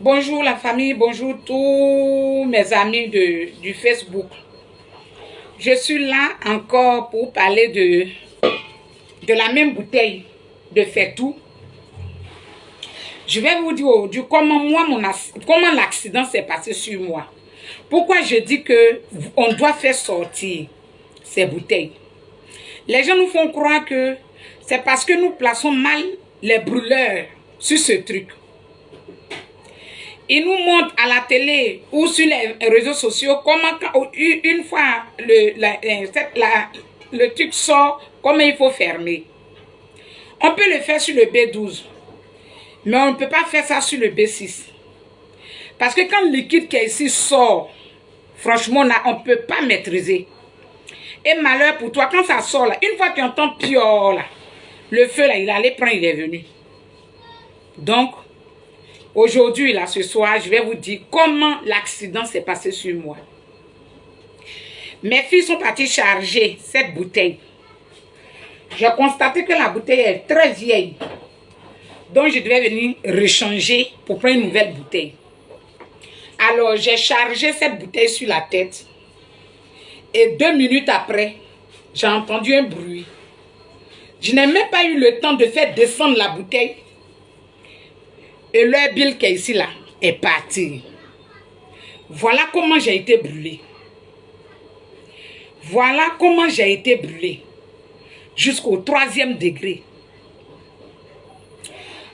Bonjour la famille, bonjour tous mes amis du Facebook. Je suis là encore pour parler de la même bouteille de Faitout. Je vais vous dire aujourd'hui comment l'accident s'est passé sur moi. Pourquoi je dis qu'on doit faire sortir ces bouteilles. Les gens nous font croire que c'est parce que nous plaçons mal les brûleurs sur ce truc. Ils nous montrent à la télé ou sur les réseaux sociaux comment une fois le truc sort, comment il faut fermer. On peut le faire sur le B12, mais on ne peut pas faire ça sur le B6. Parce que quand le liquide qui est ici sort, franchement, on ne peut pas maîtriser. Et malheur pour toi, quand ça sort là, une fois que tu entends pior là, le feu là, il allait prendre, il est venu. Donc, aujourd'hui, là, ce soir, je vais vous dire comment l'accident s'est passé sur moi. Mes filles sont parties charger cette bouteille. J'ai constaté que la bouteille est très vieille. Donc, je devais venir rechanger pour prendre une nouvelle bouteille. Alors, j'ai chargé cette bouteille sur la tête. Et 2 minutes après, j'ai entendu un bruit. Je n'ai même pas eu le temps de faire descendre la bouteille. Et leur bill qui est ici là est parti. Voilà comment j'ai été brûlée. Voilà comment j'ai été brûlée. Jusqu'au 3e degré.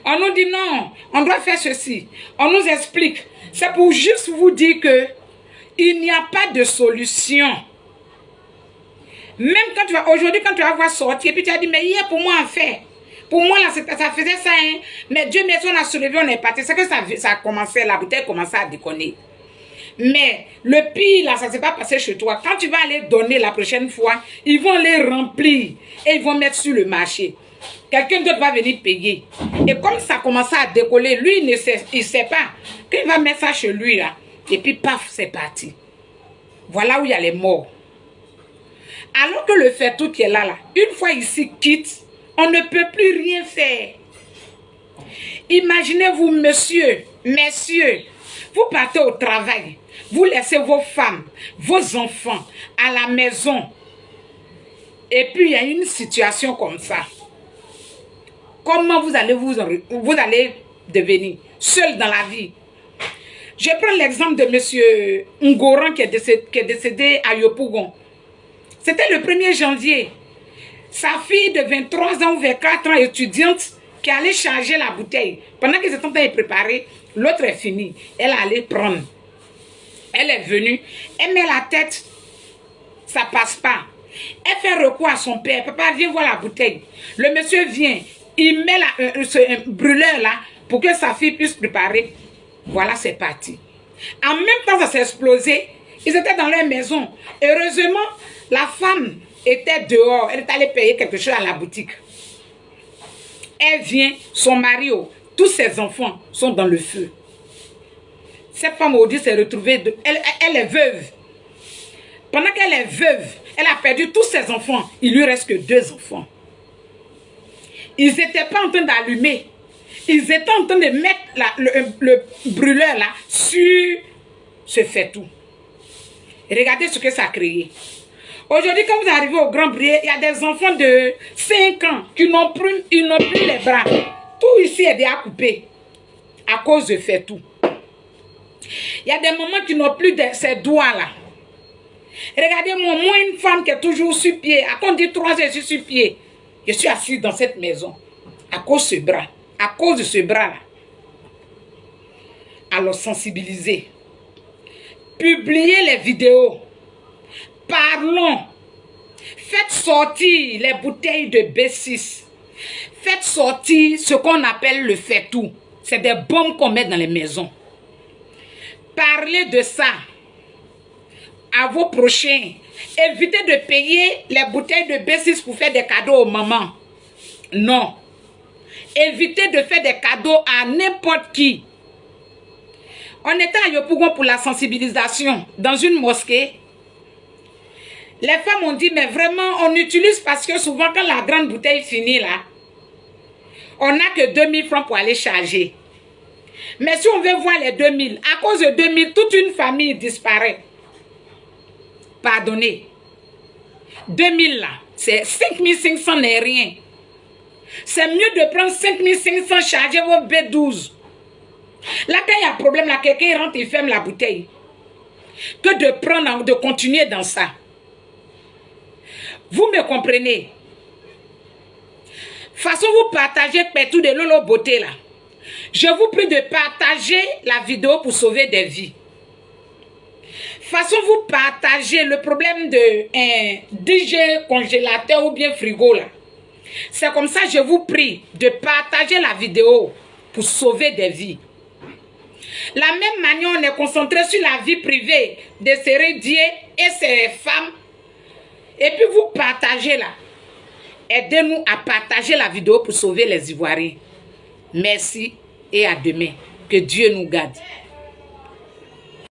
On nous dit non, on doit faire ceci. On nous explique. C'est pour juste vous dire que il n'y a pas de solution. Même quand tu vas, aujourd'hui, quand tu vas voir sortir, et puis tu as dit, mais hier, pour moi, en fait, pour moi, là, ça faisait ça, hein. Mais Dieu merci, on a soulevé, on est parti. C'est que ça a commencé, la bouteille commençait à déconner. Mais le pire, là, ça ne s'est pas passé chez toi. Quand tu vas aller donner la prochaine fois, ils vont les remplir et ils vont mettre sur le marché. Quelqu'un d'autre va venir payer. Et comme ça commençait à décoller, lui, il ne sait pas qu'il va mettre ça chez lui, là. Et puis, paf, c'est parti. Voilà où il y a les morts. Alors que le Faitout qui est là, une fois ici quitte, on ne peut plus rien faire. Imaginez-vous, messieurs, vous partez au travail, vous laissez vos femmes, vos enfants à la maison. Et puis il y a une situation comme ça. Comment vous allez devenir seul dans la vie? Je prends l'exemple de monsieur Ngoran qui est décédé à Yopougon. C'était le 1er janvier. Sa fille de 23 ans ou 24 ans, étudiante, qui allait charger la bouteille. Pendant qu'ils étaient en train de préparer, l'autre est finie. Elle allait prendre. Elle est venue. Elle met la tête. Ça passe pas. Elle fait recours à son père. Papa, viens voir la bouteille. Le monsieur vient. Il met ce brûleur là pour que sa fille puisse préparer. Voilà, c'est parti. En même temps, ça s'est explosé. Ils étaient dans leur maison. Heureusement, la femme était dehors. Elle est allée payer quelque chose à la boutique. Elle vient, son mari, tous ses enfants sont dans le feu. Cette femme maudite s'est retrouvée, elle est veuve. Pendant qu'elle est veuve, elle a perdu tous ses enfants. Il lui reste que 2 enfants. Ils n'étaient pas en train d'allumer. Ils étaient en train de mettre le brûleur là sur ce Faitout. Regardez ce que ça a créé. Aujourd'hui, quand vous arrivez au Grand Brié, il y a des enfants de 5 ans qui n'ont plus les bras. Tout ici est déjà coupé à cause de Faitout. Il y a des mamans qui n'ont plus ces doigts-là. Regardez-moi, moi, une femme qui est toujours sur pied. À quand on dit 3 heures, je suis sur pied. Je suis assise dans cette maison à cause de ce bras. À cause de ce bras-là. Alors, sensibiliser. Publiez les vidéos. Parlons. Faites sortir les bouteilles de B6. Faites sortir ce qu'on appelle le Faitout. C'est des bombes qu'on met dans les maisons. Parlez de ça à vos prochains. Évitez de payer les bouteilles de B6 pour faire des cadeaux aux mamans. Non. Évitez de faire des cadeaux à n'importe qui. On était à Yopougon pour la sensibilisation dans une mosquée. Les femmes ont dit, mais vraiment, on utilise parce que souvent, quand la grande bouteille finit là, on n'a que 2000 francs pour aller charger. Mais si on veut voir les 2000, à cause de 2000, toute une famille disparaît. Pardonnez. 2000 là, c'est 5500 n'est rien. C'est mieux de prendre 5500, charger vos B12. Là, quand il y a un problème, là, quelqu'un rentre et ferme la bouteille. Que de prendre, de continuer dans ça. Vous me comprenez? Façon vous partagez partout de Lolo Beauté là. Je vous prie de partager la vidéo pour sauver des vies. Façon vous partagez le problème de un DJ congélateur ou bien frigo là. C'est comme ça je vous prie de partager la vidéo pour sauver des vies. La même manière on est concentré sur la vie privée de ces rédiers et ces femmes. Et puis vous partagez là. Aidez-nous à partager la vidéo pour sauver les Ivoiriens. Merci et à demain. Que Dieu nous garde.